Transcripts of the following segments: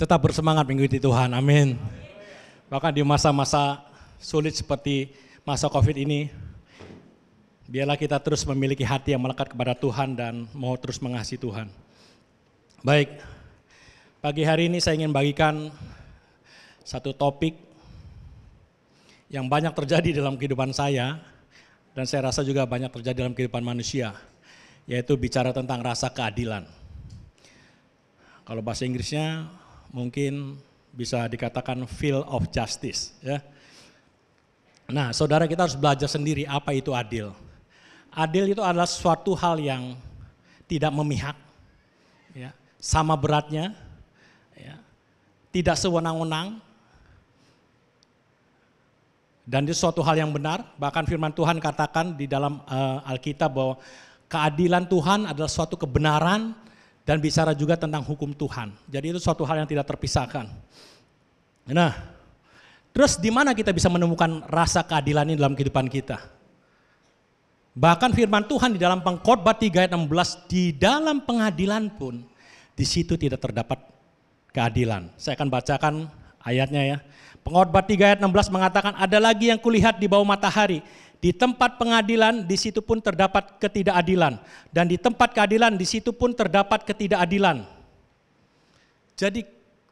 Tetap bersemangat mengikuti Tuhan, amin. Bahkan di masa-masa sulit seperti masa COVID ini, biarlah kita terus memiliki hati yang melekat kepada Tuhan dan mau terus mengasihi Tuhan. Baik, pagi hari ini saya ingin bagikan satu topik yang banyak terjadi dalam kehidupan saya, dan saya rasa juga banyak terjadi dalam kehidupan manusia, yaitu bicara tentang rasa keadilan. Kalau bahasa Inggrisnya mungkin bisa dikatakan feel of justice. Ya. Nah, saudara, kita harus belajar sendiri apa itu adil. Adil itu adalah suatu hal yang tidak memihak, ya, sama beratnya, ya, tidak sewenang-wenang, dan itu suatu hal yang benar. Bahkan firman Tuhan katakan di dalam Alkitab bahwa keadilan Tuhan adalah suatu kebenaran dan bicara juga tentang hukum Tuhan. Jadi itu suatu hal yang tidak terpisahkan. Nah, terus di mana kita bisa menemukan rasa keadilan ini dalam kehidupan kita? Bahkan firman Tuhan di dalam Pengkhotbah 3 ayat 16, di dalam pengadilan pun di situ tidak terdapat keadilan. Saya akan bacakan ayatnya ya. Pengkhotbah 3 ayat 16 mengatakan, ada lagi yang kulihat di bawah matahari. Di tempat pengadilan, di situ pun terdapat ketidakadilan. Dan di tempat keadilan, di situ pun terdapat ketidakadilan. Jadi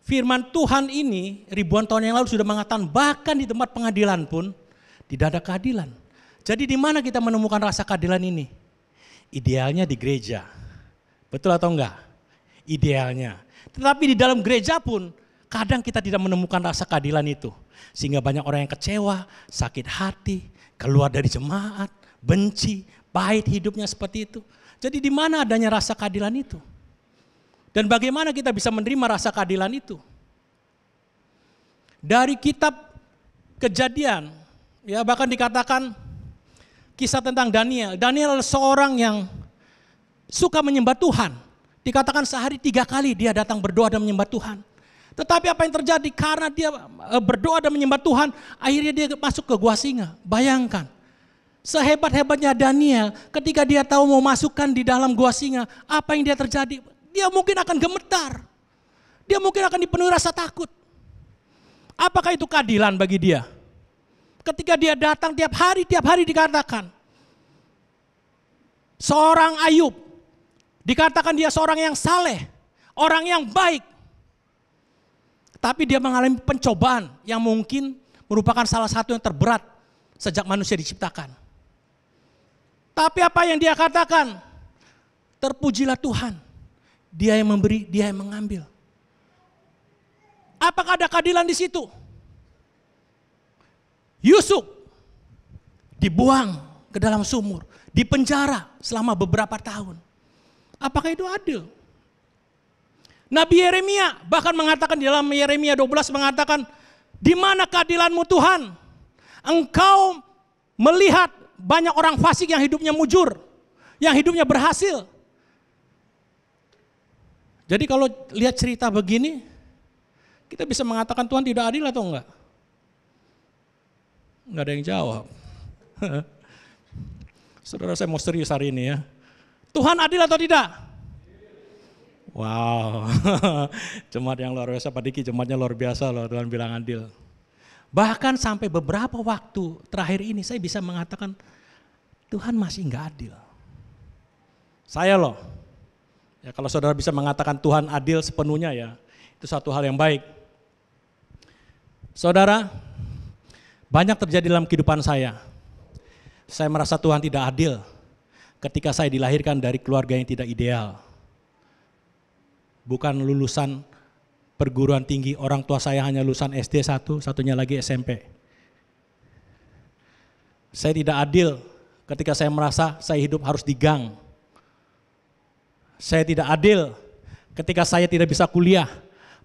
firman Tuhan ini ribuan tahun yang lalu sudah mengatakan, bahkan di tempat pengadilan pun tidak ada keadilan. Jadi di mana kita menemukan rasa keadilan ini? Idealnya di gereja. Betul atau enggak? Idealnya. Tetapi di dalam gereja pun kadang kita tidak menemukan rasa keadilan itu. Sehingga banyak orang yang kecewa, sakit hati, keluar dari jemaat, benci, pahit hidupnya seperti itu. Jadi di mana adanya rasa keadilan itu? Dan bagaimana kita bisa menerima rasa keadilan itu? Dari kitab Kejadian, ya bahkan dikatakan kisah tentang Daniel. Daniel adalah seorang yang suka menyembah Tuhan. Dikatakan sehari 3 kali dia datang berdoa dan menyembah Tuhan. Tetapi apa yang terjadi karena dia berdoa dan menyembah Tuhan, akhirnya dia masuk ke gua singa. Bayangkan, sehebat-hebatnya Daniel, ketika dia tahu mau masukkan di dalam gua singa, apa yang dia terjadi? Dia mungkin akan gemetar. Dia mungkin akan dipenuhi rasa takut. Apakah itu keadilan bagi dia? Ketika dia datang tiap hari dikatakan, seorang Ayub, dikatakan dia seorang yang saleh, orang yang baik. Tapi dia mengalami pencobaan yang mungkin merupakan salah satu yang terberat sejak manusia diciptakan. Tapi apa yang dia katakan? Terpujilah Tuhan. Dia yang memberi, dia yang mengambil. Apakah ada keadilan di situ? Yusuf dibuang ke dalam sumur, dipenjara selama beberapa tahun. Apakah itu adil? Nabi Yeremia bahkan mengatakan di dalam Yeremia 12 mengatakan, di mana keadilanmu Tuhan? Engkau melihat banyak orang fasik yang hidupnya mujur, yang hidupnya berhasil. Jadi kalau lihat cerita begini, kita bisa mengatakan Tuhan tidak adil atau enggak? Enggak ada yang jawab. Saudara, saya mau serius hari ini ya. Tuhan adil atau tidak? Wow, jemaat yang luar biasa, Pak Diki, jemaatnya luar biasa loh, Tuhan bilang adil. Bahkan sampai beberapa waktu terakhir ini saya bisa mengatakan Tuhan masih enggak adil. Saya loh, ya kalau saudara bisa mengatakan Tuhan adil sepenuhnya ya, itu satu hal yang baik. Saudara, banyak terjadi dalam kehidupan saya. Saya merasa Tuhan tidak adil ketika saya dilahirkan dari keluarga yang tidak ideal. Bukan lulusan perguruan tinggi, orang tua saya hanya lulusan SD satunya lagi SMP. Saya tidak adil ketika saya merasa saya hidup harus digang. Saya tidak adil ketika saya tidak bisa kuliah,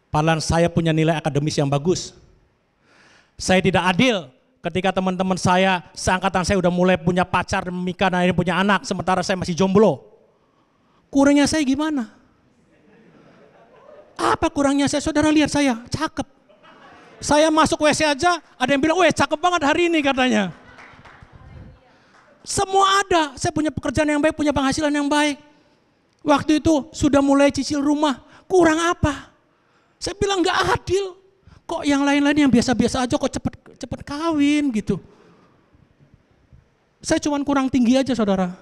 padahal saya punya nilai akademis yang bagus. Saya tidak adil ketika teman-teman saya, seangkatan saya udah mulai punya pacar, menikah, dan akhirnya punya anak, sementara saya masih jomblo. Kurangnya saya gimana? Apa kurangnya saya? Saudara lihat saya, cakep. Saya masuk WC aja, ada yang bilang, weh cakep banget hari ini katanya. Semua ada, saya punya pekerjaan yang baik, punya penghasilan yang baik. Waktu itu sudah mulai cicil rumah, kurang apa? Saya bilang nggak adil. Kok yang lain-lain yang biasa-biasa aja kok cepet kawin gitu. Saya cuma kurang tinggi aja saudara.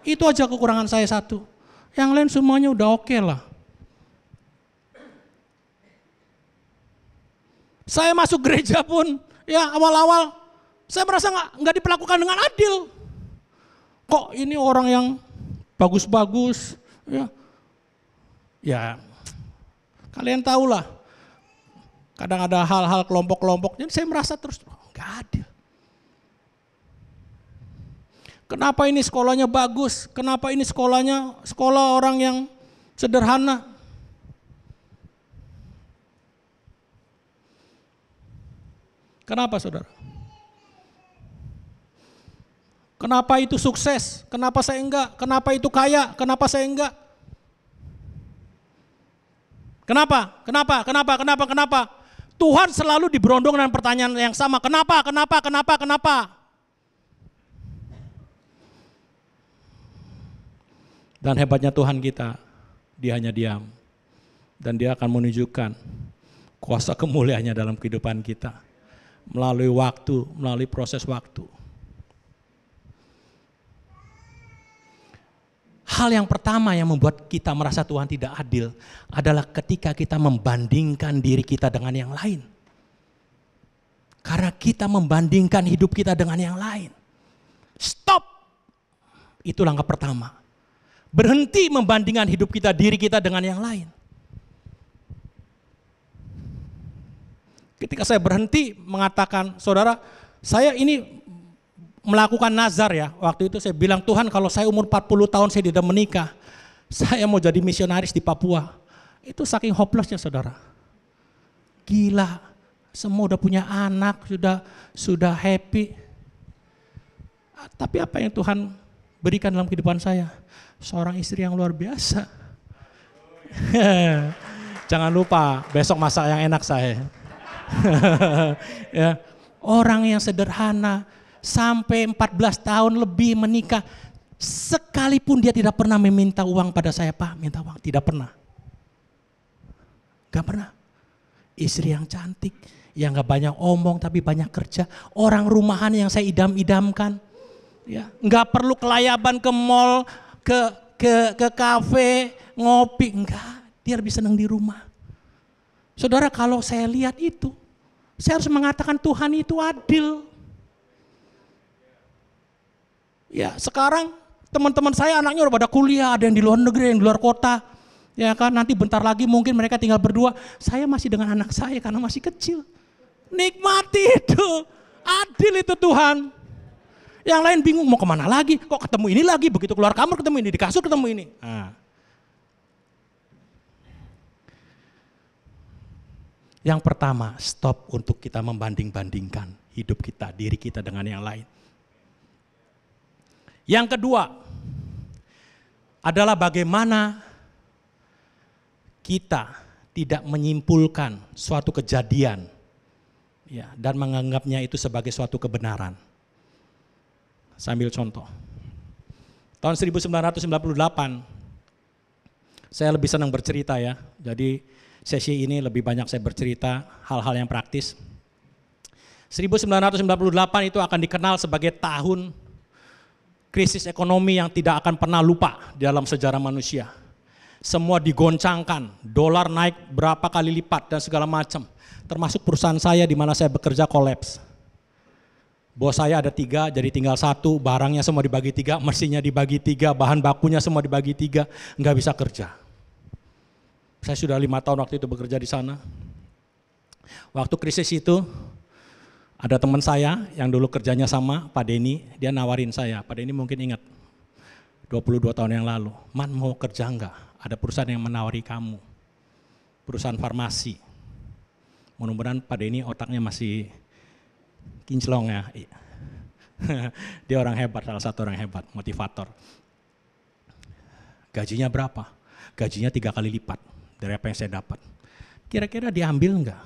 Itu aja kekurangan saya satu. Yang lain semuanya udah oke lah. Saya masuk gereja pun, ya awal-awal saya merasa nggak diperlakukan dengan adil. Kok ini orang yang bagus-bagus, ya kalian tahulah. Kadang ada hal-hal kelompok-kelompok, jadi saya merasa terus nggak adil. Kenapa ini sekolahnya bagus? Kenapa ini sekolah orang yang sederhana? Kenapa saudara? Kenapa itu sukses? Kenapa saya enggak? Kenapa itu kaya? Kenapa saya enggak? Kenapa? Tuhan selalu diberondong dengan pertanyaan yang sama. Kenapa? Dan hebatnya Tuhan kita, Dia hanya diam. Dan Dia akan menunjukkan kuasa kemuliaannya dalam kehidupan kita. Melalui waktu, melalui proses waktu. Hal yang pertama yang membuat kita merasa Tuhan tidak adil adalah ketika kita membandingkan diri kita dengan yang lain. Karena kita membandingkan hidup kita dengan yang lain. Stop! Itu langkah pertama. Berhenti membandingkan hidup kita, diri kita dengan yang lain. Ketika saya berhenti mengatakan, saudara, saya ini melakukan nazar ya. Waktu itu saya bilang, Tuhan kalau saya umur 40 tahun saya tidak menikah, saya mau jadi misionaris di Papua. Itu saking hopelessnya saudara. Gila, semua udah punya anak, sudah happy. Tapi apa yang Tuhan berikan dalam kehidupan saya? Seorang istri yang luar biasa. Jangan lupa besok masak yang enak saya. Ya, orang yang sederhana sampai 14 tahun lebih menikah, sekalipun dia tidak pernah meminta uang pada saya, Pak, minta uang, tidak pernah. Gak pernah. Istri yang cantik, yang gak banyak omong tapi banyak kerja, orang rumahan yang saya idam-idamkan. Ya, nggak perlu kelayaban ke mall, ke kafe, ngopi, enggak, dia lebih senang di rumah. Saudara, kalau saya lihat itu, saya harus mengatakan Tuhan itu adil. Ya, sekarang teman-teman saya anaknya udah pada kuliah, ada yang di luar negeri, yang di luar kota. Ya kan, nanti bentar lagi mungkin mereka tinggal berdua. Saya masih dengan anak saya karena masih kecil. Nikmati itu, adil itu Tuhan. Yang lain bingung mau kemana lagi, kok ketemu ini lagi, begitu keluar kamar ketemu ini, di kasur ketemu ini. Nah. Yang pertama, stop untuk kita membanding-bandingkan hidup kita, diri kita dengan yang lain. Yang kedua adalah bagaimana kita tidak menyimpulkan suatu kejadian ya, dan menganggapnya itu sebagai suatu kebenaran. Sambil contoh. Tahun 1998, saya lebih senang bercerita ya. Jadi sesi ini lebih banyak saya bercerita hal-hal yang praktis. 1998 itu akan dikenal sebagai tahun krisis ekonomi yang tidak akan pernah lupa dalam sejarah manusia. Semua digoncangkan, dolar naik berapa kali lipat dan segala macam. Termasuk perusahaan saya di mana saya bekerja kolaps. Bos saya ada 3, jadi tinggal 1, barangnya semua dibagi 3, mesinnya dibagi 3, bahan bakunya semua dibagi 3, nggak bisa kerja. Saya sudah 5 tahun waktu itu bekerja di sana. Waktu krisis itu, ada teman saya yang dulu kerjanya sama Pak Denny, dia nawarin saya, Pak Denny mungkin ingat, 22 tahun yang lalu, Man mau kerja enggak? Ada perusahaan yang menawari kamu, perusahaan farmasi. Mudah-mudahan Pak Denny otaknya masih kinclong ya. Dia orang hebat, salah satu orang hebat, motivator. Gajinya berapa? Gajinya 3 kali lipat dari apa yang saya dapat. Kira-kira diambil enggak?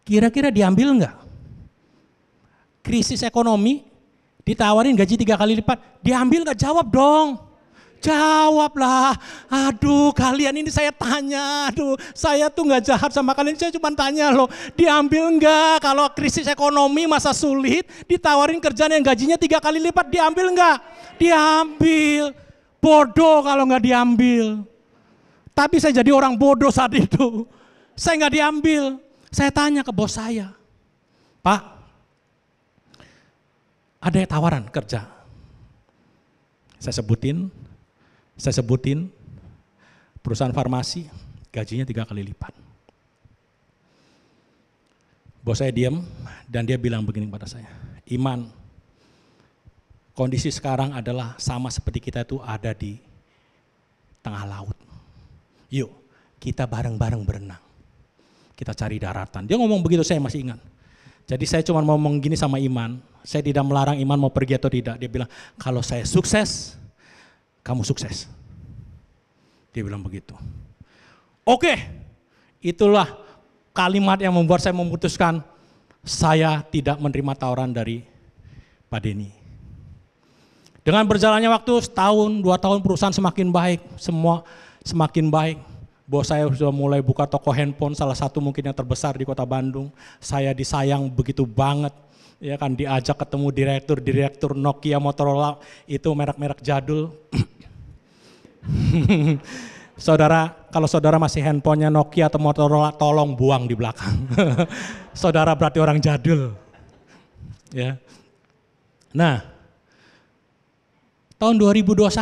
Kira-kira diambil enggak? Krisis ekonomi, ditawarin gaji 3 kali lipat, diambil enggak? Jawab dong. Jawablah. Aduh, kalian ini saya tanya. Aduh, saya tuh nggak jahat sama kalian. Saya cuma tanya loh, diambil nggak? Kalau krisis ekonomi masa sulit, ditawarin kerjaan yang gajinya 3 kali lipat, diambil nggak? Diambil. Bodoh kalau nggak diambil. Tapi saya jadi orang bodoh saat itu. Saya nggak diambil. Saya tanya ke bos saya, Pak, ada tawaran kerja. Saya sebutin perusahaan farmasi, gajinya 3 kali lipat. Bos saya diam dan dia bilang begini kepada saya, Iman, kondisi sekarang adalah sama seperti kita itu ada di tengah laut. Yuk kita bareng-bareng berenang, kita cari daratan. Dia ngomong begitu, saya masih ingat. Jadi saya cuma mau ngomong gini sama Iman, saya tidak melarang Iman mau pergi atau tidak. Dia bilang, kalau saya sukses, kamu sukses. Dia bilang begitu. Oke, itulah kalimat yang membuat saya memutuskan saya tidak menerima tawaran dari Pak Denny. Dengan berjalannya waktu, setahun, 2 tahun perusahaan semakin baik, semua semakin baik. Bos saya sudah mulai buka toko handphone, salah satu mungkin yang terbesar di kota Bandung. Saya disayang begitu banget, ya kan, diajak ketemu direktur Nokia, Motorola, itu merek-merek jadul. Saudara, kalau saudara masih handphonenya Nokia atau Motorola, tolong buang di belakang. Saudara berarti orang jadul. Ya. Nah, tahun 2021,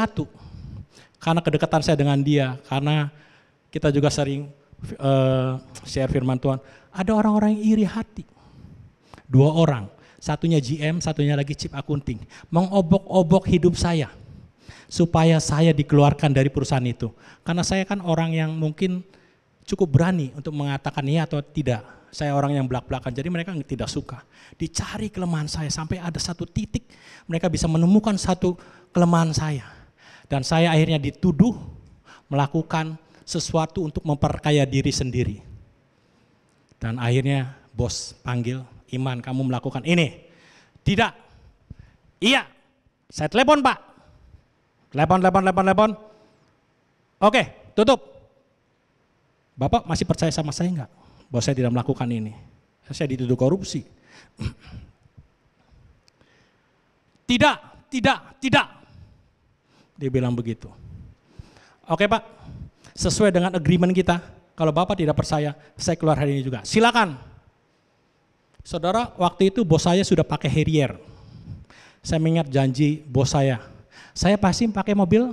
karena kedekatan saya dengan dia, karena kita juga sering share firman Tuhan, ada orang-orang yang iri hati. 2 orang, satunya GM, satunya lagi chief accounting, mengobok-obok hidup saya supaya saya dikeluarkan dari perusahaan itu. Karena saya kan orang yang mungkin cukup berani untuk mengatakan iya atau tidak. Saya orang yang belak-belakan, jadi mereka tidak suka. Dicari kelemahan saya sampai ada satu titik mereka bisa menemukan satu kelemahan saya. Dan saya akhirnya dituduh melakukan sesuatu untuk memperkaya diri sendiri. Dan akhirnya bos panggil, Iman, kamu melakukan ini. Tidak. Iya. Saya telepon, Pak. Telepon. Oke, tutup. Bapak masih percaya sama saya enggak? Bahwa saya tidak melakukan ini. Saya dituduh korupsi. Tidak. Dia bilang begitu. Oke, Pak. Sesuai dengan agreement kita, kalau Bapak tidak percaya, saya keluar hari ini juga. Silakan. Saudara, waktu itu bos saya sudah pakai Harrier. Saya mengingat janji bos saya pasti pakai mobil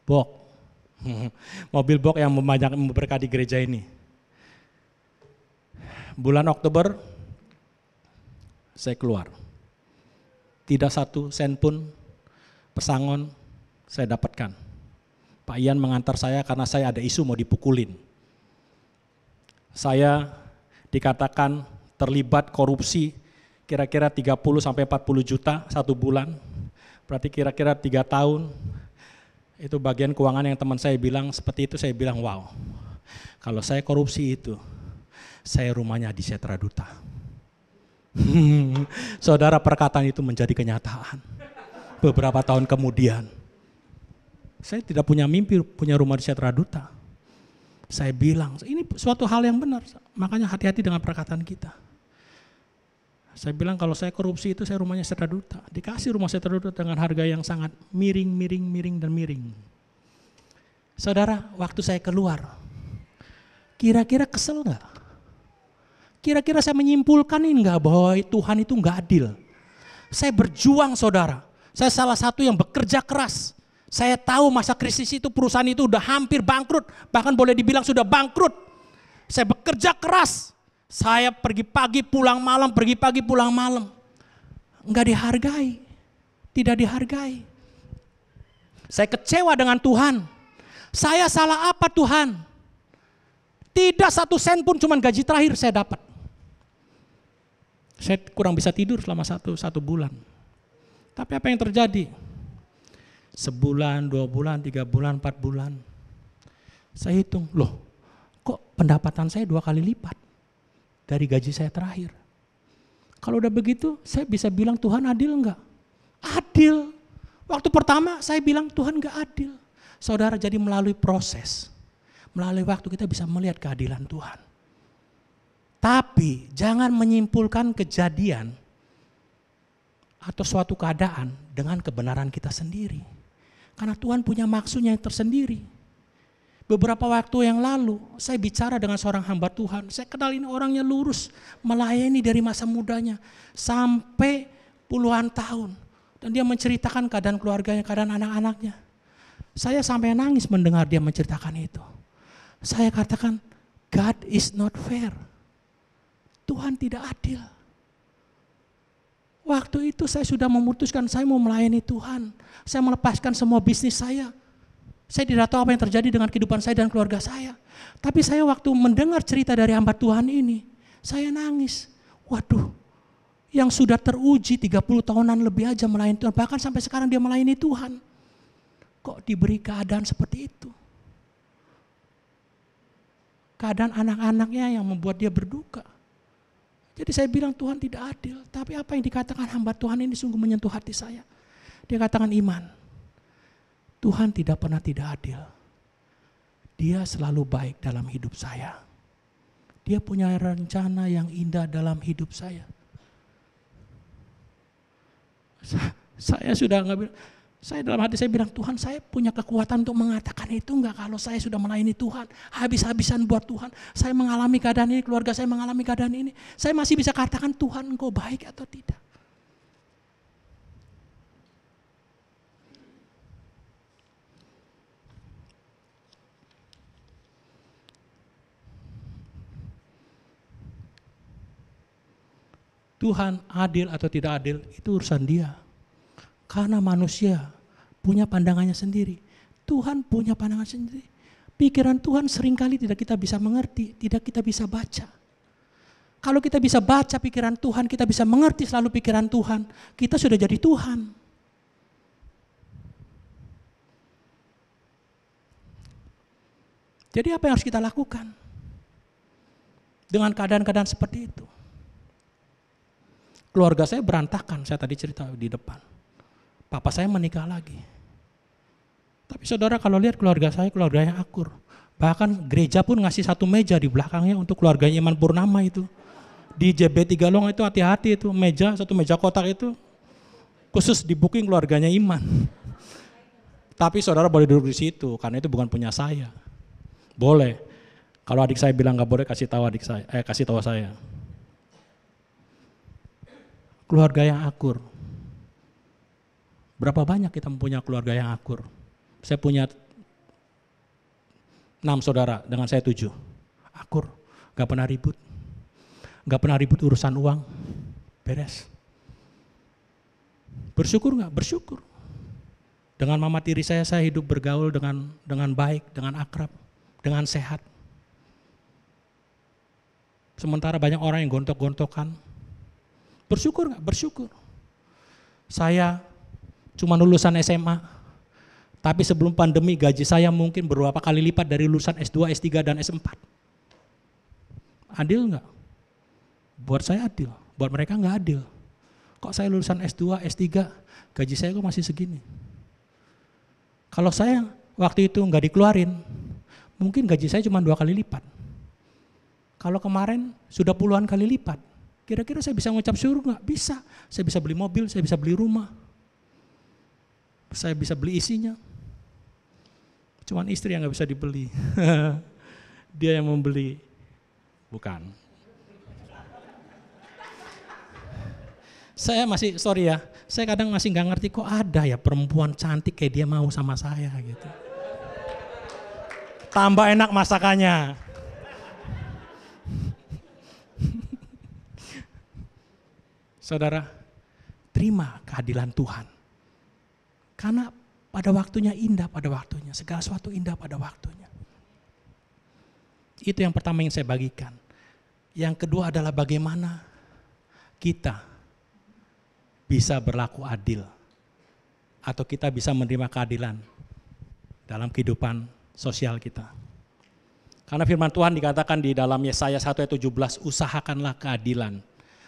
box. Mobil box yang memberkati gereja ini. Bulan Oktober, saya keluar. Tidak 1 sen pun pesangon saya dapatkan. Pak Ian mengantar saya karena saya ada isu mau dipukulin. Saya dikatakan terlibat korupsi kira-kira 30 sampai 40 juta 1 bulan. Berarti kira-kira 3 tahun. Itu bagian keuangan yang teman saya bilang seperti itu, saya bilang wow. Kalau saya korupsi itu, saya rumahnya di Setra Duta. Saudara, perkataan itu menjadi kenyataan. Beberapa tahun kemudian. Saya tidak punya mimpi punya rumah di Setra Duta. Saya bilang, ini suatu hal yang benar, makanya hati-hati dengan perkataan kita. Saya bilang kalau saya korupsi itu saya rumahnya Setra Duta. Dikasih rumah Setra Duta dengan harga yang sangat miring. Saudara, waktu saya keluar, kira-kira kesel enggak? Kira-kira saya menyimpulkan ini enggak bahwa Tuhan itu enggak adil? Saya berjuang, saudara. Saya salah satu yang bekerja keras. Saya tahu masa krisis itu perusahaan itu udah hampir bangkrut, bahkan boleh dibilang sudah bangkrut. Saya bekerja keras, saya pergi pagi pulang malam, Enggak dihargai, tidak dihargai. Saya kecewa dengan Tuhan. Saya salah apa Tuhan? Tidak 1 sen pun, cuman gaji terakhir saya dapat. Saya kurang bisa tidur selama satu bulan. Tapi apa yang terjadi? Sebulan, 2 bulan, 3 bulan, 4 bulan. Saya hitung, loh kok pendapatan saya 2 kali lipat dari gaji saya terakhir. Kalau udah begitu, saya bisa bilang Tuhan adil enggak? Adil. Waktu pertama saya bilang Tuhan enggak adil. Saudara, jadi melalui proses, melalui waktu kita bisa melihat keadilan Tuhan. Tapi jangan menyimpulkan kejadian atau suatu keadaan dengan kebenaran kita sendiri. Karena Tuhan punya maksudnya yang tersendiri. Beberapa waktu yang lalu saya bicara dengan seorang hamba Tuhan. Saya kenal ini orangnya lurus, melayani dari masa mudanya sampai puluhan tahun. Dan dia menceritakan keadaan keluarganya, keadaan anak-anaknya. Saya sampai nangis mendengar dia menceritakan itu. Saya katakan, God is not fair. Tuhan tidak adil. Waktu itu saya sudah memutuskan saya mau melayani Tuhan. Saya melepaskan semua bisnis saya. Saya tidak tahu apa yang terjadi dengan kehidupan saya dan keluarga saya. Tapi saya waktu mendengar cerita dari hamba Tuhan ini, saya nangis. Waduh, yang sudah teruji 30 tahunan lebih aja melayani Tuhan. Bahkan sampai sekarang dia melayani Tuhan. Kok diberi keadaan seperti itu? Keadaan anak-anaknya yang membuat dia berduka. Jadi saya bilang Tuhan tidak adil. Tapi apa yang dikatakan hamba Tuhan ini sungguh menyentuh hati saya. Dia katakan iman. Tuhan tidak pernah tidak adil. Dia selalu baik dalam hidup saya. Dia punya rencana yang indah dalam hidup saya. Saya sudah nggak bilang. Saya dalam hati saya bilang, Tuhan saya punya kekuatan untuk mengatakan itu enggak kalau saya sudah melayani Tuhan. Habis-habisan buat Tuhan. Saya mengalami keadaan ini, keluarga saya mengalami keadaan ini. Saya masih bisa katakan Tuhan engkau baik atau tidak. Tuhan adil atau tidak adil itu urusan dia. Karena manusia punya pandangannya sendiri. Tuhan punya pandangan sendiri. Pikiran Tuhan seringkali tidak kita bisa mengerti, tidak kita bisa baca. Kalau kita bisa baca pikiran Tuhan, kita bisa mengerti selalu pikiran Tuhan, kita sudah jadi Tuhan. Jadi apa yang harus kita lakukan? Dengan keadaan-keadaan seperti itu. Keluarga saya berantakan, saya tadi cerita di depan. Papa saya menikah lagi. Tapi saudara kalau lihat keluarga saya, keluarganya akur. Bahkan gereja pun ngasih satu meja di belakangnya untuk keluarganya Iman Purnama itu. Di JB Tigalong itu hati-hati itu, satu meja kotak itu khusus di booking keluarganya Iman. Tapi saudara boleh duduk di situ, karena itu bukan punya saya. Boleh. Kalau adik saya bilang nggak boleh, kasih tahu saya. Keluarga yang akur. Berapa banyak kita mempunyai keluarga yang akur? Saya punya 6 saudara, dengan saya 7. Akur, gak pernah ribut. Gak pernah ribut urusan uang, beres. Bersyukur gak? Bersyukur. Dengan mama tiri saya hidup bergaul dengan baik, dengan akrab, dengan sehat. Sementara banyak orang yang gontok-gontokan. Bersyukur gak? Bersyukur. Saya cuma lulusan SMA, tapi sebelum pandemi gaji saya mungkin beberapa kali lipat dari lulusan S2, S3, dan S4. Adil enggak? Buat saya adil, buat mereka enggak adil. Kok saya lulusan S2, S3, gaji saya kok masih segini? Kalau saya waktu itu enggak dikeluarin, mungkin gaji saya cuma 2 kali lipat. Kalau kemarin sudah puluhan kali lipat, kira-kira saya bisa ngucap syukur enggak? Bisa, saya bisa beli mobil, saya bisa beli rumah. Saya bisa beli isinya. Cuman istri yang gak bisa dibeli. Dia yang membeli. Bukan. Saya kadang masih gak ngerti kok ada ya perempuan cantik kayak dia mau sama saya gitu. Tambah enak masakannya. Saudara, terima keadilan Tuhan. Karena pada waktunya indah pada waktunya. Segala sesuatu indah pada waktunya. Itu yang pertama yang saya bagikan. Yang kedua adalah bagaimana kita bisa berlaku adil. Atau kita bisa menerima keadilan dalam kehidupan sosial kita. Karena firman Tuhan dikatakan di dalam Yesaya 1 ayat 17, usahakanlah keadilan.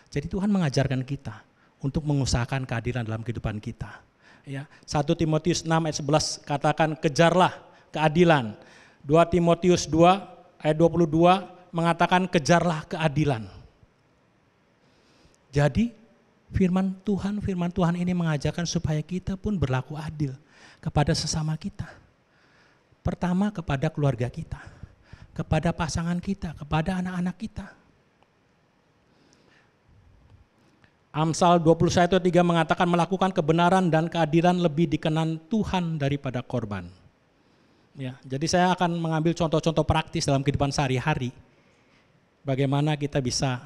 Jadi Tuhan mengajarkan kita untuk mengusahakan keadilan dalam kehidupan kita. Ya, 1 Timotius 6 ayat 11 katakan kejarlah keadilan. 2 Timotius 2 ayat 22 mengatakan kejarlah keadilan. Jadi firman Tuhan ini mengajarkan supaya kita pun berlaku adil kepada sesama kita. Pertama kepada keluarga kita, kepada pasangan kita, kepada anak-anak kita. Amsal 21:3 mengatakan melakukan kebenaran dan keadilan lebih dikenan Tuhan daripada korban. Ya, jadi saya akan mengambil contoh-contoh praktis dalam kehidupan sehari-hari. Bagaimana kita bisa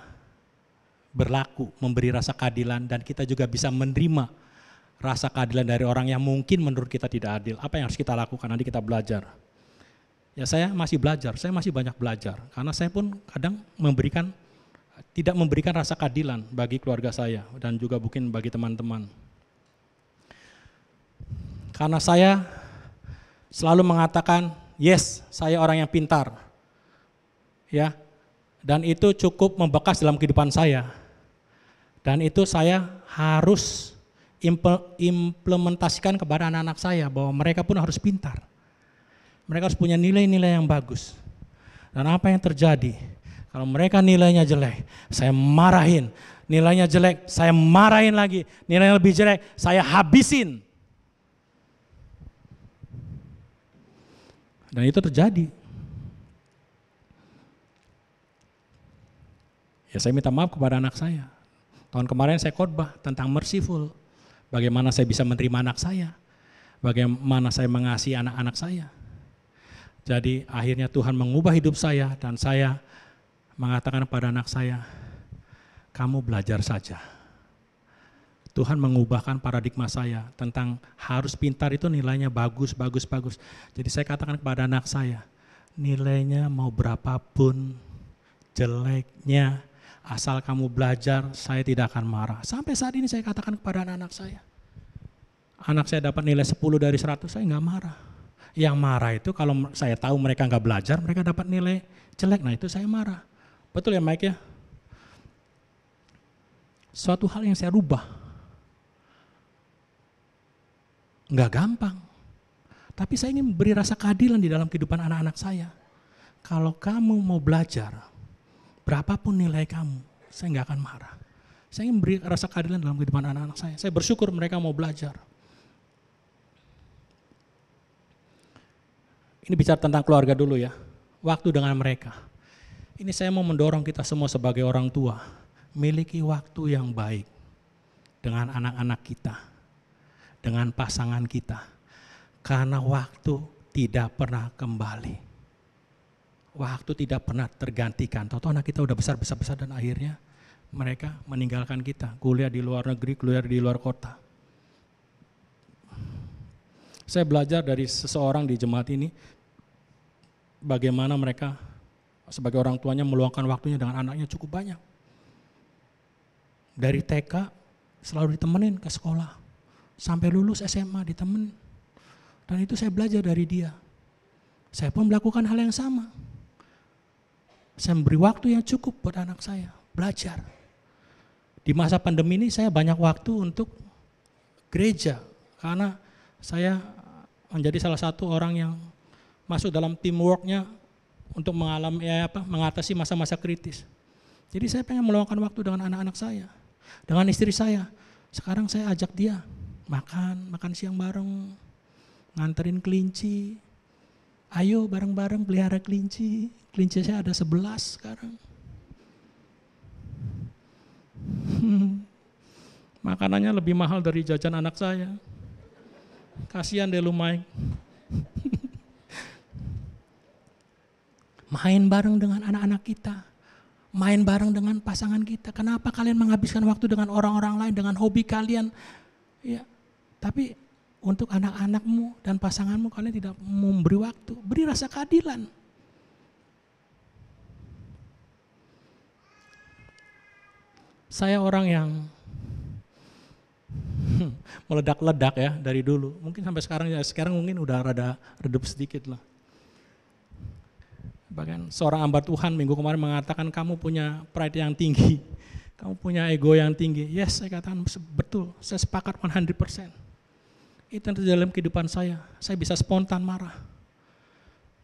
berlaku, memberi rasa keadilan, dan kita juga bisa menerima rasa keadilan dari orang yang mungkin menurut kita tidak adil. Apa yang harus kita lakukan? Nanti kita belajar. Ya, saya masih belajar, saya masih banyak belajar. Karena saya pun kadang tidak memberikan rasa keadilan bagi keluarga saya dan juga mungkin bagi teman-teman. Karena saya selalu mengatakan, yes, saya orang yang pintar. Ya. Dan itu cukup membekas dalam kehidupan saya. Dan itu saya harus implementasikan kepada anak-anak saya bahwa mereka pun harus pintar. Mereka harus punya nilai-nilai yang bagus. Dan apa yang terjadi? Kalau mereka nilainya jelek, saya marahin. Nilainya jelek, saya marahin lagi. Nilainya lebih jelek, saya habisin. Dan itu terjadi. Ya, saya minta maaf kepada anak saya. Tahun kemarin saya khotbah tentang merciful. Bagaimana saya bisa menerima anak saya. Bagaimana saya mengasihi anak-anak saya. Jadi akhirnya Tuhan mengubah hidup saya dan saya mengatakan kepada anak saya, kamu belajar saja. Tuhan mengubahkan paradigma saya tentang harus pintar itu nilainya bagus. Jadi saya katakan kepada anak saya, nilainya mau berapapun jeleknya, asal kamu belajar, saya tidak akan marah. Sampai saat ini saya katakan kepada anak-anak saya. Anak saya dapat nilai 10 dari 100, saya enggak marah. Yang marah itu kalau saya tahu mereka enggak belajar, mereka dapat nilai jelek, nah itu saya marah. Betul ya Mike ya? Suatu hal yang saya rubah. Enggak gampang. Tapi saya ingin beri rasa keadilan di dalam kehidupan anak-anak saya. Kalau kamu mau belajar, berapapun nilai kamu, saya enggak akan marah. Saya ingin beri rasa keadilan dalam kehidupan anak-anak saya. Saya bersyukur mereka mau belajar. Ini bicara tentang keluarga dulu ya. Waktu dengan mereka. Ini saya mau mendorong kita semua sebagai orang tua, miliki waktu yang baik dengan anak-anak kita, dengan pasangan kita, karena waktu tidak pernah kembali. Waktu tidak pernah tergantikan. Tahu-tahu anak kita udah besar dan akhirnya mereka meninggalkan kita, kuliah di luar negeri, kuliah di luar kota. Saya belajar dari seseorang di jemaat ini, bagaimana mereka sebagai orang tuanya meluangkan waktunya dengan anaknya cukup banyak. Dari TK selalu ditemenin ke sekolah, sampai lulus SMA ditemenin. Dan itu saya belajar dari dia. Saya pun melakukan hal yang sama. Saya memberi waktu yang cukup buat anak saya, belajar. Di masa pandemi ini saya banyak waktu untuk gereja, karena saya menjadi salah satu orang yang masuk dalam teamworknya untuk mengatasi masa-masa kritis. Jadi saya pengen meluangkan waktu dengan anak-anak saya, dengan istri saya. Sekarang saya ajak dia makan siang bareng, nganterin kelinci. Ayo bareng-bareng pelihara kelinci. Kelinci saya ada 11 sekarang. Makanannya lebih mahal dari jajan anak saya. Kasihan deh lu Mike. Main bareng dengan anak-anak kita, main bareng dengan pasangan kita. Kenapa kalian menghabiskan waktu dengan orang-orang lain, dengan hobi kalian? Ya, tapi untuk anak-anakmu dan pasanganmu kalian tidak memberi waktu. Beri rasa keadilan. Saya orang yang meledak-ledak ya dari dulu. Mungkin sampai sekarang mungkin udah rada redup sedikit lah. Bahkan seorang hamba Tuhan minggu kemarin mengatakan kamu punya pride yang tinggi, kamu punya ego yang tinggi. Yes, saya katakan betul, saya sepakat 100%. Itu yang terjadi dalam kehidupan saya bisa spontan marah.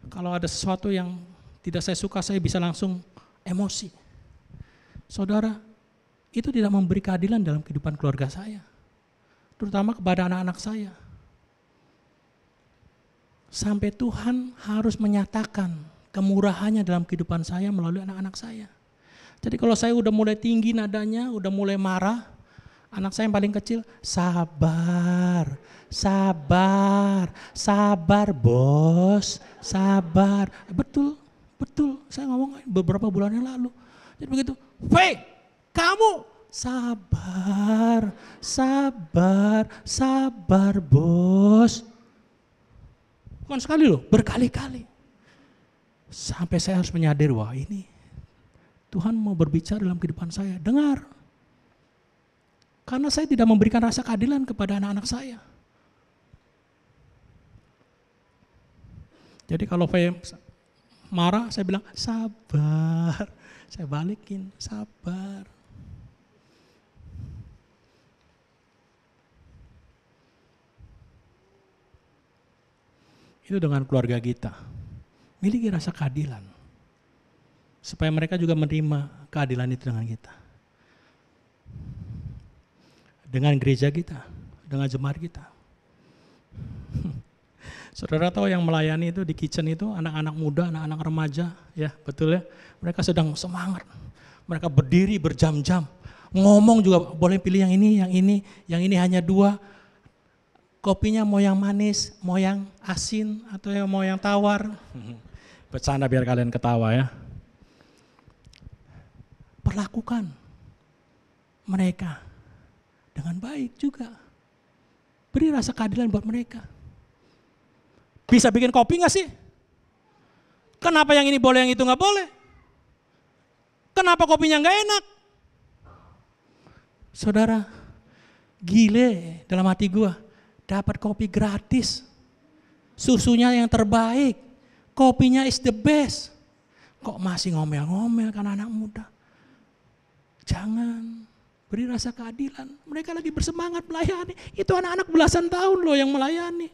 Kalau ada sesuatu yang tidak saya suka, saya bisa langsung emosi. Saudara, itu tidak memberi keadilan dalam kehidupan keluarga saya, terutama kepada anak-anak saya. Sampai Tuhan harus menyatakan kemurahannya dalam kehidupan saya melalui anak-anak saya. Jadi kalau saya udah mulai tinggi nadanya, udah mulai marah, anak saya yang paling kecil, sabar, bos, sabar. Betul, saya ngomong beberapa bulan yang lalu. Jadi begitu, Fei, kamu sabar bos. Bukan sekali loh, berkali-kali. Sampai saya harus menyadari, wah ini Tuhan mau berbicara dalam kehidupan saya. Dengar. Karena saya tidak memberikan rasa keadilan kepada anak-anak saya. Jadi kalau saya marah, saya bilang sabar. Saya balikin, sabar. Itu dengan keluarga kita. Miliki rasa keadilan. Supaya mereka juga menerima keadilan itu dengan kita. Dengan gereja kita, dengan jemaat kita. Saudara tahu yang melayani itu di kitchen itu anak-anak muda, anak-anak remaja, ya betul ya. Mereka sedang semangat. Mereka berdiri berjam-jam. Ngomong juga boleh pilih yang ini hanya 2. Kopinya mau yang manis, mau yang asin, atau mau yang tawar. Bercanda biar kalian ketawa ya. Perlakukan mereka dengan baik juga. Beri rasa keadilan buat mereka. Bisa bikin kopi gak sih? Kenapa yang ini boleh, yang itu gak boleh? Kenapa kopinya gak enak? Saudara, gile dalam hati gua. Dapat kopi gratis, susunya yang terbaik, kopinya is the best. Kok masih ngomel-ngomel kan anak muda? Jangan, beri rasa keadilan. Mereka lagi bersemangat melayani. Itu anak-anak belasan tahun loh yang melayani.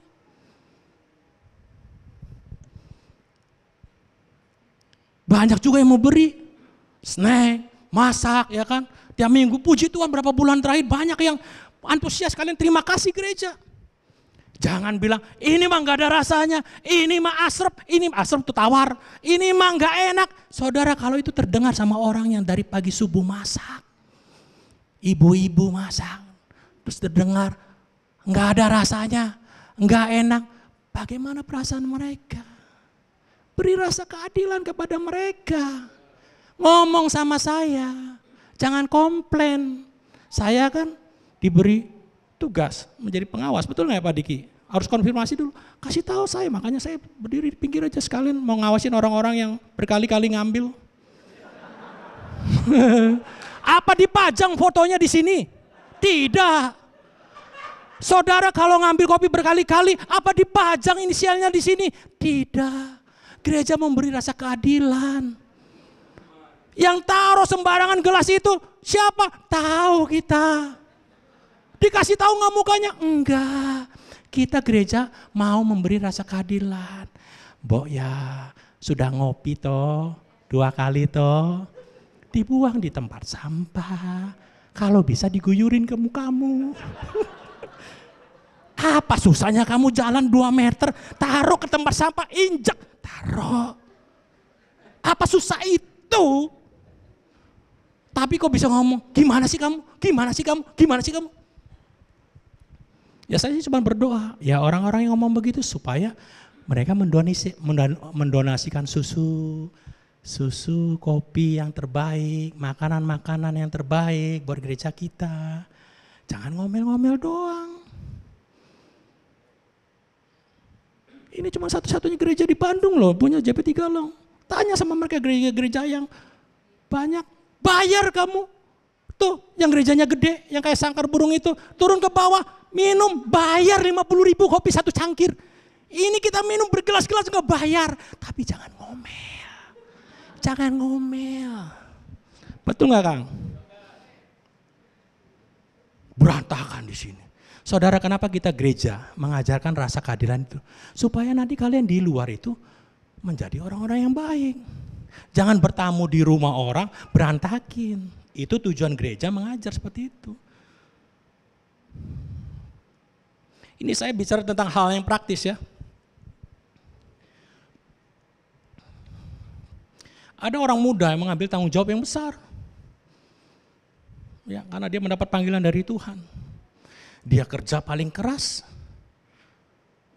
Banyak juga yang mau beri snack, masak ya kan. Tiap minggu, puji Tuhan berapa bulan terakhir banyak yang antusias, kalian terima kasih gereja. Jangan bilang, ini mah gak ada rasanya, ini mah asrep itu tawar, ini mah gak enak. Saudara, kalau itu terdengar sama orang yang dari pagi subuh masak, ibu-ibu masak, terus terdengar gak ada rasanya, gak enak, bagaimana perasaan mereka? Beri rasa keadilan kepada mereka. Ngomong sama saya, jangan komplain. Saya kan diberi tugas menjadi pengawas, betul nggak ya Pak Diki? Harus konfirmasi dulu, kasih tahu saya, makanya saya berdiri di pinggir aja sekalian mau ngawasin orang-orang yang berkali-kali ngambil. Apa dipajang fotonya di sini? Tidak. Saudara kalau ngambil kopi berkali-kali, apa dipajang inisialnya di sini? Tidak. Gereja memberi rasa keadilan. Yang taruh sembarangan gelas itu siapa? Tahu kita. Dikasih tahu nggak mukanya? Enggak. Kita gereja mau memberi rasa keadilan. Mbok ya sudah ngopi toh 2 kali toh. Dibuang di tempat sampah. Kalau bisa diguyurin ke mukamu. Apa susahnya kamu jalan 2 meter. Taruh ke tempat sampah. Injak. Taruh. Apa susah itu? Tapi kok bisa ngomong, gimana sih kamu? Gimana sih kamu? Gimana sih kamu? Ya saya sih cuma berdoa, ya orang-orang yang ngomong begitu supaya mereka mendonasikan susu, kopi yang terbaik, makanan-makanan yang terbaik buat gereja kita. Jangan ngomel-ngomel doang. Ini cuma satu-satunya gereja di Bandung loh, punya JP3 Long. Tanya sama mereka gereja-gereja yang banyak, bayar kamu. Tuh yang gerejanya gede, yang kayak sangkar burung itu, turun ke bawah, minum, bayar 50.000 kopi 1 cangkir. Ini kita minum bergelas-gelas nggak bayar, tapi jangan ngomel. Jangan ngomel. Betul nggak Kang? Berantakan di sini. Saudara, kenapa kita gereja mengajarkan rasa keadilan itu? Supaya nanti kalian di luar itu menjadi orang-orang yang baik. Jangan bertamu di rumah orang, berantakin. Itu tujuan gereja mengajar seperti itu. Ini saya bicara tentang hal yang praktis ya. Ada orang muda yang mengambil tanggung jawab yang besar. Ya, karena dia mendapat panggilan dari Tuhan. Dia kerja paling keras.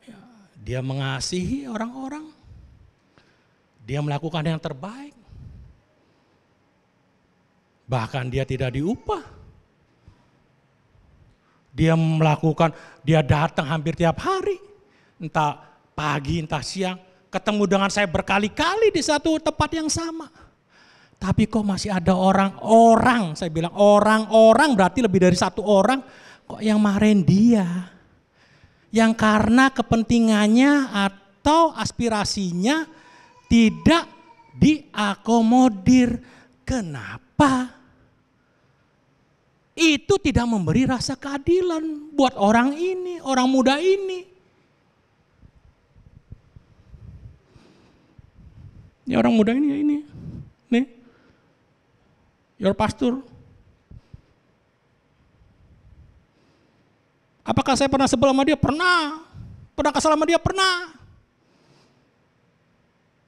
Ya, dia mengasihi orang-orang. Dia melakukan yang terbaik. Bahkan dia tidak diupah. Dia datang hampir tiap hari. Entah pagi, entah siang. Ketemu dengan saya berkali-kali di satu tempat yang sama. Tapi kok masih ada orang-orang, saya bilang orang-orang berarti lebih dari satu orang. Kok yang marahin dia? Yang karena kepentingannya atau aspirasinya tidak diakomodir. Kenapa? Itu tidak memberi rasa keadilan buat orang ini, orang muda ini. Ini orang muda ini. Nih. Your pastor. Apakah saya pernah sebel sama dia? Pernah. Pernah kesal sama dia? Pernah.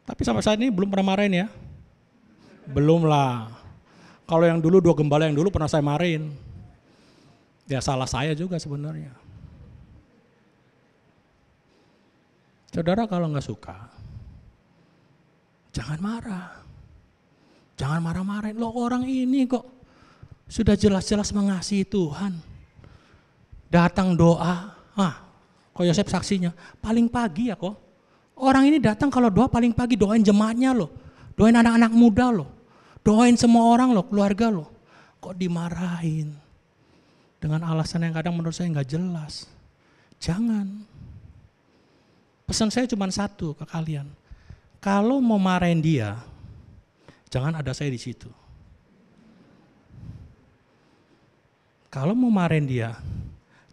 Tapi sampai saat ini belum pernah marahin ya. Belum lah. Kalau yang dulu, 2 gembala yang dulu pernah saya marahin. Ya salah saya juga sebenarnya. Saudara kalau nggak suka, jangan marah. Jangan marah-marahin. Loh orang ini kok sudah jelas-jelas mengasihi Tuhan. Datang doa, kok Yosef saksinya, paling pagi ya kok. Orang ini datang kalau doa paling pagi, doain jemaatnya loh. Doain anak-anak muda loh. Doain semua orang loh, keluarga loh. Kok dimarahin? Dengan alasan yang kadang menurut saya nggak jelas. Jangan. Pesan saya cuma satu ke kalian. Kalau mau marahin dia, jangan ada saya di situ. Kalau mau marahin dia,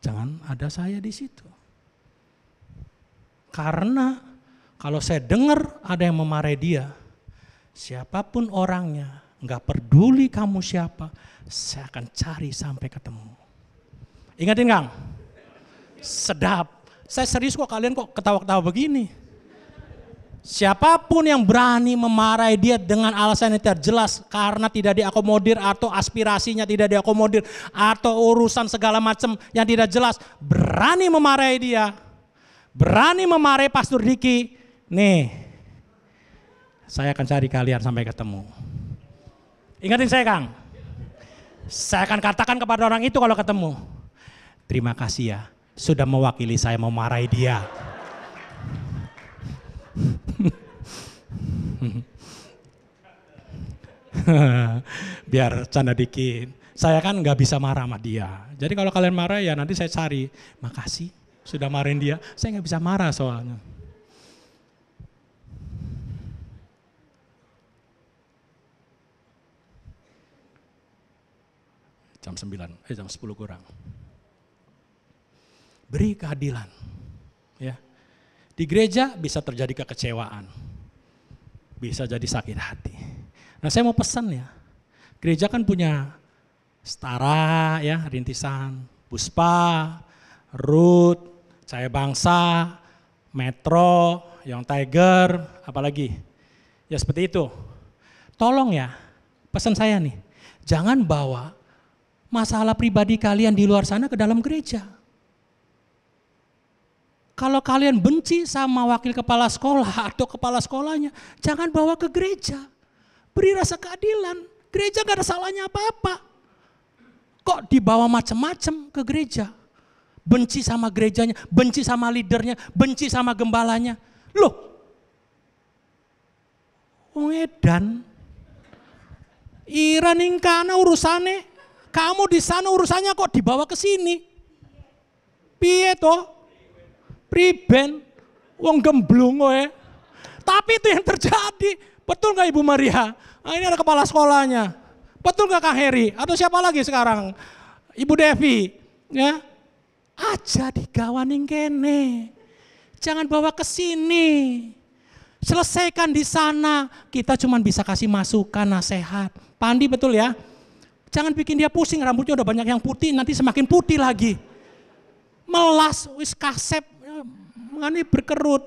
jangan ada saya di situ. Karena kalau saya dengar ada yang memarahi dia, siapapun orangnya, nggak peduli kamu siapa, saya akan cari sampai ketemu. Ingatin Kang, sedap. Saya serius kok, kalian kok ketawa-ketawa begini. Siapapun yang berani memarahi dia dengan alasan yang tidak jelas karena tidak diakomodir atau aspirasinya tidak diakomodir atau urusan segala macam yang tidak jelas, berani memarahi dia, berani memarahi Pastor Diki, nih saya akan cari kalian sampai ketemu. Ingatin saya Kang, saya akan katakan kepada orang itu kalau ketemu, terima kasih ya sudah mewakili saya memarahi dia. Biar canda dikit. Saya kan nggak bisa marah sama dia. Jadi kalau kalian marah ya nanti saya cari. Makasih sudah marahin dia. Saya nggak bisa marah soalnya. Jam 10 kurang. Beri keadilan. Ya. Di gereja bisa terjadi kekecewaan, bisa jadi sakit hati. Nah saya mau pesan ya, gereja kan punya Setara ya, Rintisan, Puspa, Ruth, Cahaya Bangsa, Metro, Young Tiger, apalagi. Ya seperti itu. Tolong ya, pesan saya nih, jangan bawa masalah pribadi kalian di luar sana ke dalam gereja. Kalau kalian benci sama wakil kepala sekolah atau kepala sekolahnya, jangan bawa ke gereja. Beri rasa keadilan. Gereja gak ada salahnya apa-apa. Kok dibawa macam-macam ke gereja? Benci sama gerejanya, benci sama leadernya, benci sama gembalanya. Loh, wong edan. Ira ning kana urusane, kamu di sana urusannya kok dibawa ke sini? Piye toh? Priben, wong gemblung we. Tapi itu yang terjadi. Betul gak Ibu Maria? Nah, ini ada kepala sekolahnya. Betul gak Kak Heri? Atau siapa lagi sekarang? Ibu Devi. Ya. aja digawaning kene. Jangan bawa ke sini. Selesaikan di sana. Kita cuma bisa kasih masukan, nasihat. Pandi betul ya? Jangan bikin dia pusing, rambutnya udah banyak yang putih, nanti semakin putih lagi. Melas, wis kasep, mengani berkerut.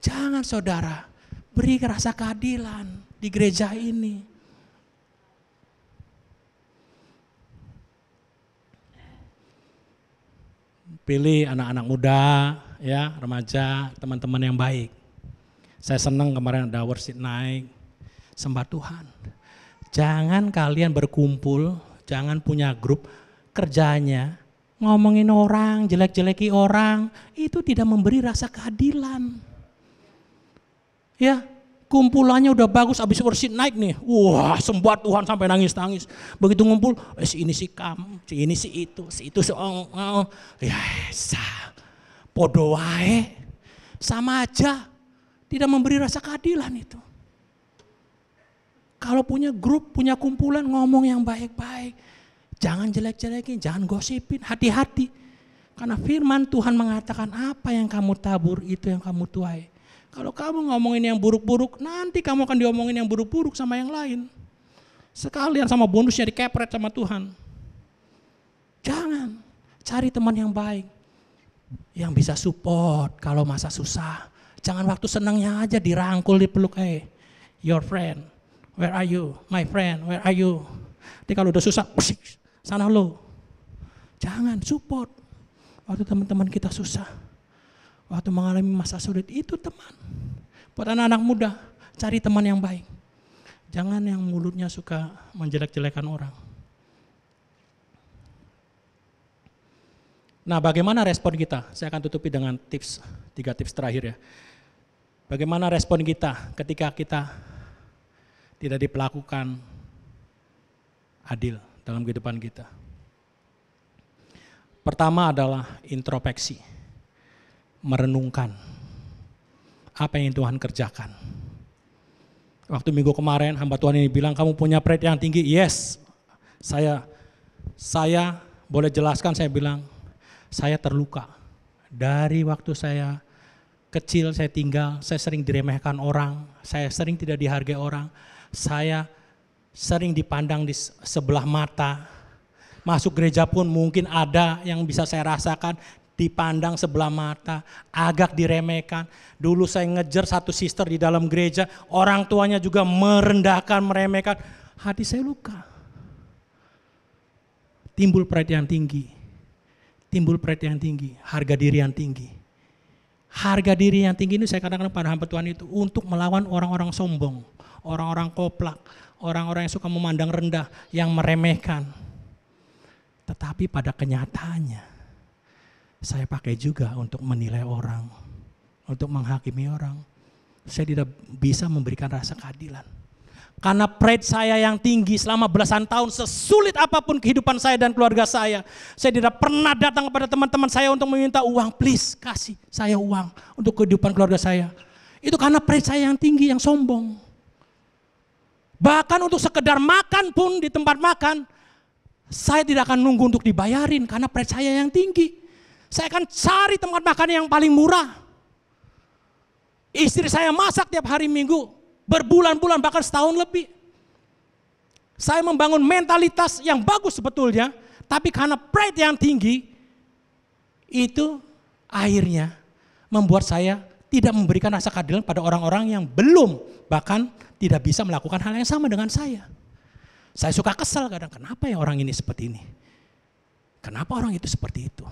Jangan saudara, beri rasa keadilan di gereja ini. Pilih anak-anak muda, ya, remaja, teman-teman yang baik. Saya senang kemarin ada worship night, sembah Tuhan. Jangan kalian berkumpul, jangan punya grup kerjanya, ngomongin orang, jelek-jeleki orang, itu tidak memberi rasa keadilan. Ya, kumpulannya udah bagus, abis worship night nih, wah sembah Tuhan sampai nangis-nangis. Begitu ngumpul, si ini si kamu, si ini si itu ya podo wae, sama aja, tidak memberi rasa keadilan itu. Kalau punya grup, punya kumpulan, ngomong yang baik-baik. Jangan jelek-jelekin, jangan gosipin, hati-hati. Karena firman Tuhan mengatakan apa yang kamu tabur, itu yang kamu tuai. Kalau kamu ngomongin yang buruk-buruk, nanti kamu akan diomongin yang buruk-buruk sama yang lain. Sekalian sama bonusnya dikepret sama Tuhan. Jangan, cari teman yang baik. Yang bisa support kalau masa susah. Jangan waktu senangnya aja dirangkul, dipeluk, your friend. Where are you? My friend, where are you? Jadi kalau udah susah, sana lo. Jangan, support. Waktu teman-teman kita susah, waktu mengalami masa sulit, itu teman. Buat anak-anak muda, cari teman yang baik. Jangan yang mulutnya suka menjelek-jelekan orang. Nah, bagaimana respon kita? Saya akan tutupi dengan 3 tips terakhir ya. Bagaimana respon kita ketika kita tidak diperlakukan adil dalam kehidupan kita? Pertama adalah introspeksi, merenungkan apa yang Tuhan kerjakan. Waktu minggu kemarin hamba Tuhan ini bilang, kamu punya pride yang tinggi. Yes, saya boleh jelaskan, saya bilang, saya terluka. Dari waktu saya kecil, saya tinggal, saya sering diremehkan orang, saya sering tidak dihargai orang. Saya sering dipandang di sebelah mata. Masuk gereja pun mungkin ada yang bisa saya rasakan, dipandang sebelah mata, agak diremehkan. Dulu saya ngejar satu sister di dalam gereja, orang tuanya juga merendahkan, meremehkan. Hati saya luka. Timbul pride yang tinggi. Timbul pride yang tinggi, harga diri yang tinggi. Harga diri yang tinggi ini saya katakan pada hamba Tuhan itu untuk melawan orang-orang sombong. Orang-orang koplak, orang-orang yang suka memandang rendah, yang meremehkan. Tetapi pada kenyataannya, saya pakai juga untuk menilai orang, untuk menghakimi orang. Saya tidak bisa memberikan rasa keadilan. Karena pride saya yang tinggi selama belasan tahun, sesulit apapun kehidupan saya dan keluarga saya tidak pernah datang kepada teman-teman saya untuk meminta uang, please kasih saya uang untuk kehidupan keluarga saya. Itu karena pride saya yang tinggi, yang sombong. Bahkan untuk sekedar makan pun di tempat makan, saya tidak akan nunggu untuk dibayarin karena pride saya yang tinggi. Saya akan cari tempat makan yang paling murah. Istri saya masak tiap hari Minggu, berbulan-bulan bahkan setahun lebih. Saya membangun mentalitas yang bagus sebetulnya, tapi karena pride yang tinggi, itu akhirnya membuat saya tidak memberikan rasa keadilan pada orang-orang yang belum, bahkan tidak bisa melakukan hal yang sama dengan saya. Saya suka kesal kadang, kenapa ya orang ini seperti ini? Kenapa orang itu seperti itu?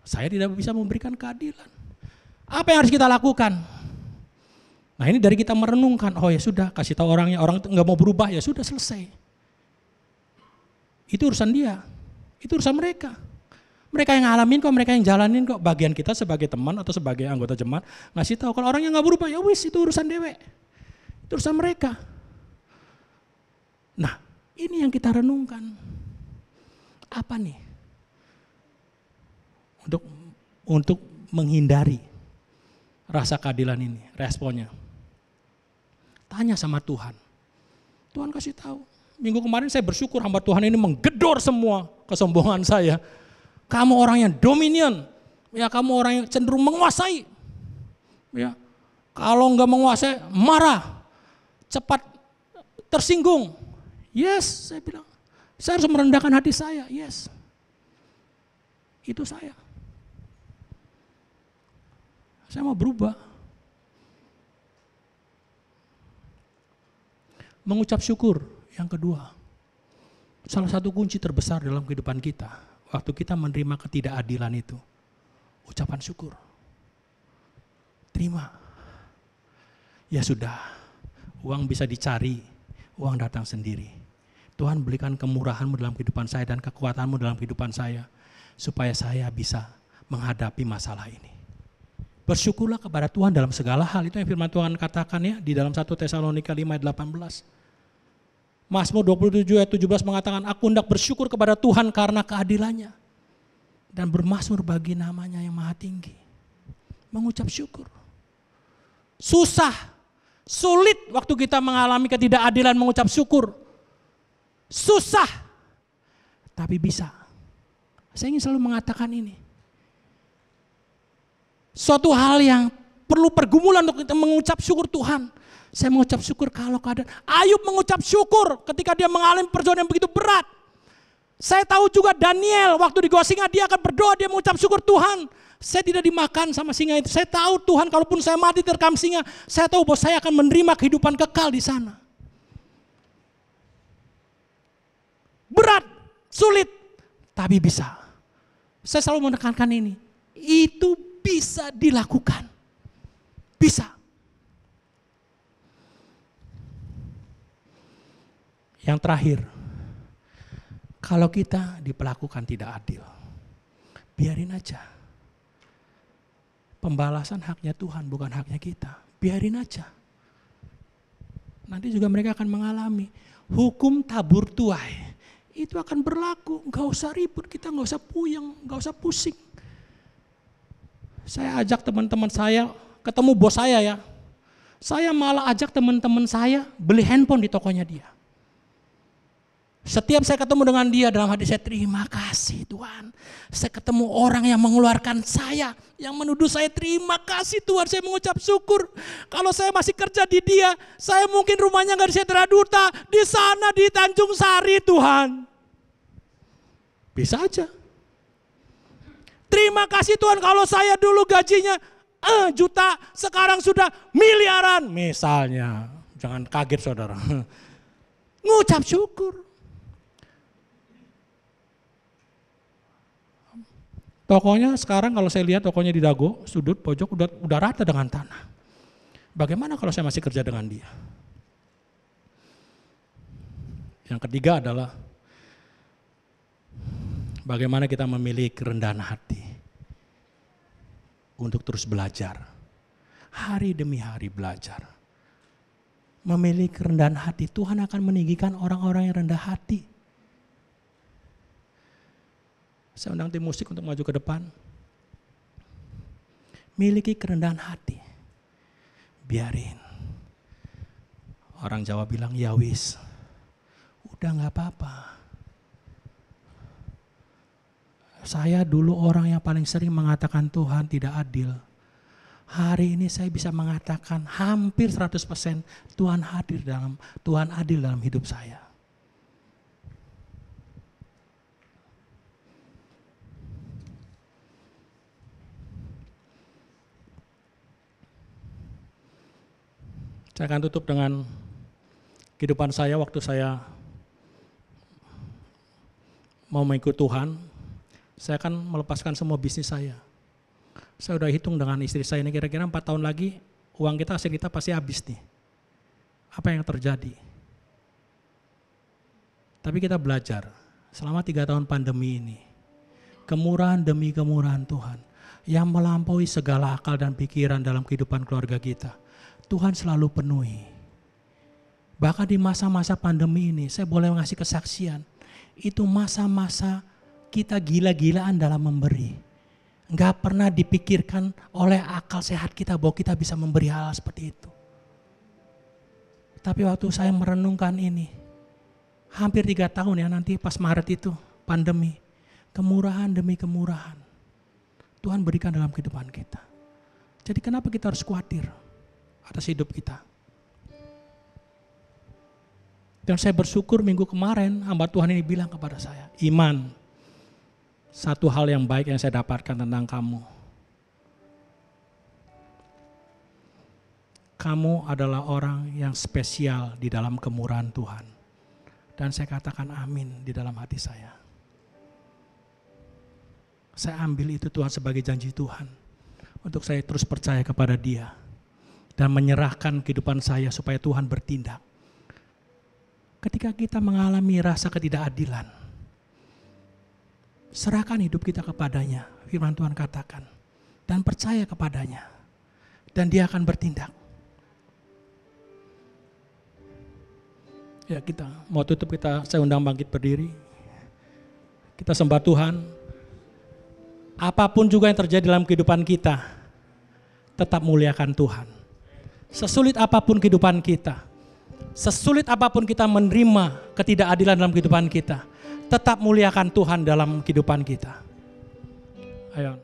Saya tidak bisa memberikan keadilan. Apa yang harus kita lakukan? Nah ini dari kita merenungkan, oh ya sudah, kasih tahu orangnya, orang nggak mau berubah, ya sudah selesai. Itu urusan dia, itu urusan mereka. Mereka yang ngalamin kok, mereka yang jalanin kok. Bagian kita sebagai teman atau sebagai anggota jemaat ngasih tahu, kalau orangnya nggak berubah, ya wis itu urusan dewe. Itu urusan mereka. Nah ini yang kita renungkan. Apa nih? Untuk menghindari rasa keadilan ini, responnya. Tanya sama Tuhan. Tuhan kasih tahu, Minggu kemarin saya bersyukur hamba Tuhan ini menggedor semua kesombongan saya. Kamu orang yang dominion, ya kamu orang yang cenderung menguasai. Ya, kalau enggak menguasai, marah, cepat tersinggung. Yes, saya bilang, saya harus merendahkan hati saya. Yes, itu saya. Saya mau berubah. Mengucap syukur yang kedua. Salah satu kunci terbesar dalam kehidupan kita. Waktu kita menerima ketidakadilan itu. Ucapan syukur. Terima. Ya sudah, uang bisa dicari, uang datang sendiri. Tuhan berikan kemurahan-Mu dalam kehidupan saya dan kekuatan-Mu dalam kehidupan saya. Supaya saya bisa menghadapi masalah ini. Bersyukurlah kepada Tuhan dalam segala hal. Itu yang firman Tuhan katakan ya di dalam 1 Tesalonika 5 ayat 18. Mazmur 27 ayat 17 mengatakan, aku hendak bersyukur kepada Tuhan karena keadilannya. Dan bermazmur bagi namanya yang maha tinggi. Mengucap syukur. Susah, sulit waktu kita mengalami ketidakadilan mengucap syukur. Susah, tapi bisa. Saya ingin selalu mengatakan ini. Suatu hal yang perlu pergumulan untuk kita mengucap syukur Tuhan. Saya mengucap syukur kalau keadaan. Ayub mengucap syukur ketika dia mengalami perjuangan yang begitu berat. Saya tahu juga Daniel waktu di gua singa dia akan berdoa, dia mengucap syukur Tuhan. Saya tidak dimakan sama singa itu. Saya tahu Tuhan kalaupun saya mati terkam singa, saya tahu bahwa saya akan menerima kehidupan kekal di sana. Berat, sulit, tapi bisa. Saya selalu menekankan ini. Itu bisa dilakukan. Bisa. Yang terakhir, kalau kita diperlakukan tidak adil, biarin aja. Pembalasan haknya Tuhan, bukan haknya kita. Biarin aja. Nanti juga mereka akan mengalami hukum tabur tuai. Itu akan berlaku, nggak usah ribut, kita nggak usah puyeng, nggak usah pusing. Saya ajak teman-teman saya, ketemu bos saya ya. Saya malah ajak teman-teman saya beli handphone di tokonya dia. Setiap saya ketemu dengan dia dalam hati saya, terima kasih Tuhan. Saya ketemu orang yang mengeluarkan saya, yang menuduh saya, terima kasih Tuhan. Saya mengucap syukur. Kalau saya masih kerja di dia, saya mungkin rumahnya nggak di Setra Duta, di sana di Tanjung Sari Tuhan. Bisa aja. Terima kasih Tuhan kalau saya dulu gajinya juta, sekarang sudah miliaran misalnya. Jangan kaget saudara. Ngucap syukur. Tokonya sekarang kalau saya lihat tokonya di Dago, sudut pojok udah rata dengan tanah. Bagaimana kalau saya masih kerja dengan dia? Yang ketiga adalah bagaimana kita memiliki kerendahan hati untuk terus belajar. Hari demi hari belajar. Memiliki kerendahan hati, Tuhan akan meninggikan orang-orang yang rendah hati. Saya undang tim musik untuk maju ke depan. Miliki kerendahan hati. Biarin. Orang Jawa bilang, ya wis. Udah gak apa-apa. Saya dulu orang yang paling sering mengatakan Tuhan tidak adil. Hari ini saya bisa mengatakan hampir 100% Tuhan adil dalam hidup saya. Saya akan tutup dengan kehidupan saya waktu saya mau mengikut Tuhan. Saya akan melepaskan semua bisnis saya. Saya udah hitung dengan istri saya ini kira-kira 4 tahun lagi uang kita, hasil kita pasti habis nih. Apa yang terjadi? Tapi kita belajar selama 3 tahun pandemi ini. Kemurahan demi kemurahan Tuhan yang melampaui segala akal dan pikiran dalam kehidupan keluarga kita. Tuhan selalu penuhi. Bahkan di masa-masa pandemi ini, saya boleh ngasih kesaksian. Itu masa-masa kita gila-gilaan dalam memberi. Enggak pernah dipikirkan oleh akal sehat kita bahwa kita bisa memberi hal seperti itu. Tapi waktu saya merenungkan ini, Hampir 3 tahun ya nanti pas Maret itu pandemi. Kemurahan demi kemurahan Tuhan berikan dalam kehidupan kita. Jadi kenapa kita harus khawatir atas hidup kita? Dan saya bersyukur minggu kemarin hamba Tuhan ini bilang kepada saya, Iman, satu hal yang baik yang saya dapatkan tentang kamu. Kamu adalah orang yang spesial di dalam kemurahan Tuhan. Dan saya katakan amin di dalam hati saya. Saya ambil itu Tuhan sebagai janji Tuhan. Untuk saya terus percaya kepada Dia. Dan menyerahkan kehidupan saya supaya Tuhan bertindak. Ketika kita mengalami rasa ketidakadilan, serahkan hidup kita kepadanya, firman Tuhan katakan. Dan percaya kepadanya. Dan Dia akan bertindak. Ya kita mau tutup, saya undang bangkit berdiri. Kita sembah Tuhan. Apapun juga yang terjadi dalam kehidupan kita, tetap muliakan Tuhan. Sesulit apapun kehidupan kita, sesulit apapun kita menerima ketidakadilan dalam kehidupan kita, tetap muliakan Tuhan dalam kehidupan kita. Ayo.